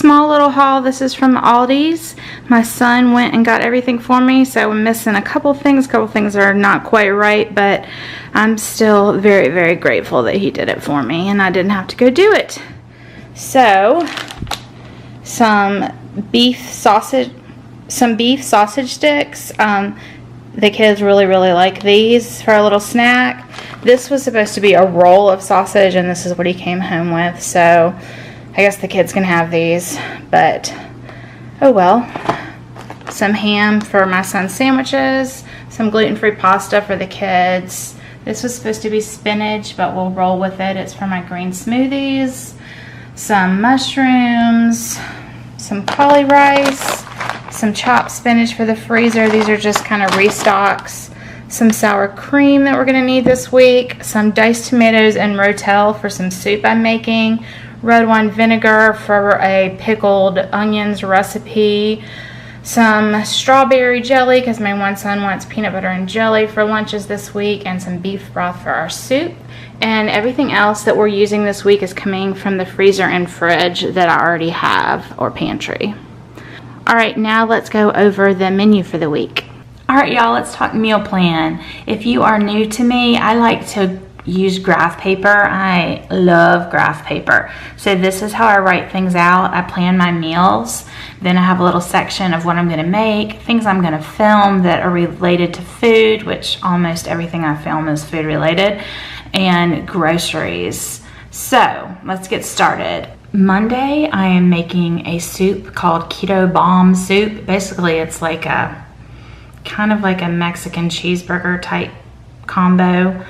small little haul. This is from Aldi's. My son went and got everything for me, so I'm missing a couple things. A couple things are not quite right, but I'm still very, very grateful that he did it for me and I didn't have to go do it. So, some beef sausage sticks. The kids really, really like these for a little snack. This was supposed to be a roll of sausage, and this is what he came home with, so I guess the kids can have these, but oh well. Some ham for my son's sandwiches, some gluten-free pasta for the kids. This was supposed to be spinach, but we'll roll with it. It's for my green smoothies. Some mushrooms, some cauli rice, some chopped spinach for the freezer. These are just kind of restocks. Some sour cream that we're going to need this week. Some diced tomatoes and rotel for some soup I'm making. Red wine vinegar for a pickled onions recipe. Some strawberry jelly because my one son wants peanut butter and jelly for lunches this week. And some beef broth for our soup. And everything else that we're using this week is coming from the freezer and fridge that I already have, or pantry. Alright, now let's go over the menu for the week. Alright y'all, let's talk meal plan. If you are new to me, I like to use graph paper. I love graph paper. So this is how I write things out. I plan my meals. Then I have a little section of what I'm going to make, things I'm going to film that are related to food, which almost everything I film is food related, and groceries. So let's get started. Monday, I am making a soup called Keto Bomb soup. Basically, it's like a kind of like a Mexican cheeseburger type combo.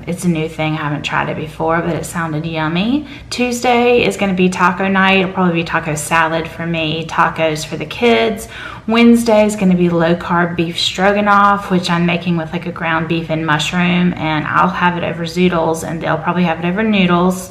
It's a new thing. I haven't tried it before, but it sounded yummy. Tuesday is going to be taco night. It'll probably be taco salad for me, tacos for the kids. Wednesday is going to be low carb beef stroganoff, which I'm making with like a ground beef and mushroom, and I'll have it over zoodles and they'll probably have it over noodles.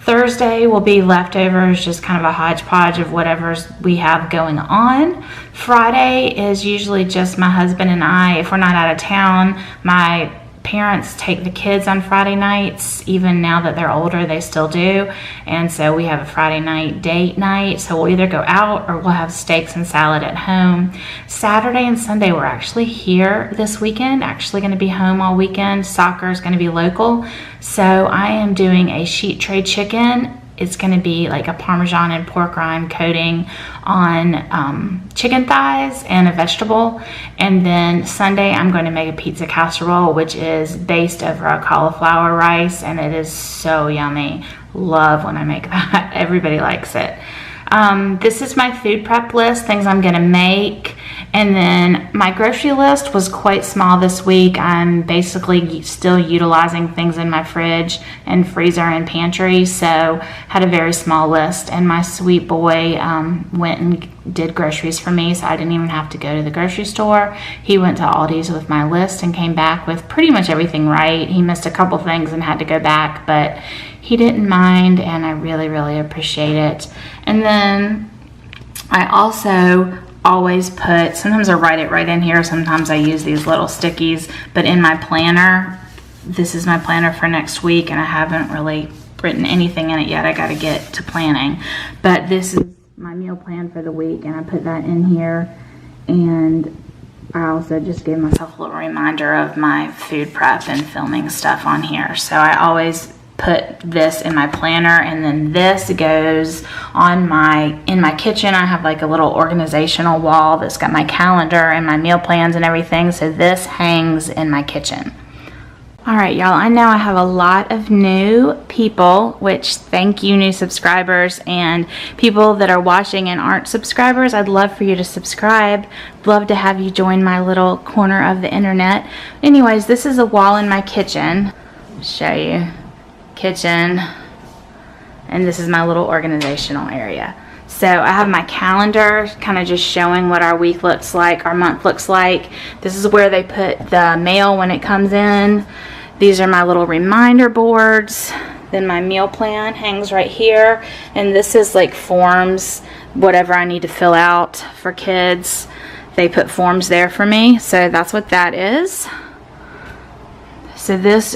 Thursday will be leftovers, just kind of a hodgepodge of whatever's we have going on. Friday is usually just my husband and I. If we're not out of town, my parents take the kids on Friday nights. Even now that they're older, they still do. And so we have a Friday night date night. So we'll either go out or we'll have steaks and salad at home. Saturday and Sunday, we're actually here this weekend. Actually going to be home all weekend. Soccer is going to be local. So I am doing a sheet tray chicken. It's going to be like a Parmesan and pork rind coating on chicken thighs and a vegetable. And then Sunday, I'm going to make a pizza casserole, which is based over a cauliflower rice. And it is so yummy. Love when I make that. Everybody likes it. This is my food prep list, things I'm going to make. And then my grocery list was quite small this week. I'm basically still utilizing things in my fridge and freezer and pantry, so had a very small list. And my sweet boy went and did groceries for me, so I didn't even have to go to the grocery store. He went to Aldi's with my list and came back with pretty much everything right. He missed a couple things and had to go back, but he didn't mind, and I really, really appreciate it. And then I also always put, sometimes I write it right in here, sometimes I use these little stickies, but in my planner, this is my planner for next week, and I haven't really written anything in it yet. I got to get to planning, but this is my meal plan for the week, and I put that in here. And I also just gave myself a little reminder of my food prep and filming stuff on here. So I always put this in my planner, and then this goes on in my kitchen. I have like a little organizational wall that's got my calendar and my meal plans and everything, so this hangs in my kitchen. Alright y'all, I know I have a lot of new people, which thank you, new subscribers, and people that are watching and aren't subscribers. I'd love for you to subscribe. Love to have you join my little corner of the internet. Anyways, this is a wall in my kitchen. I'll show you. Kitchen, and this is my little organizational area. So I have my calendar kind of just showing what our week looks like, our month looks like. This is where they put the mail when it comes in. These are my little reminder boards. Then my meal plan hangs right here, and this is like forms, whatever I need to fill out for kids. They put forms there for me, so that's what that is. So this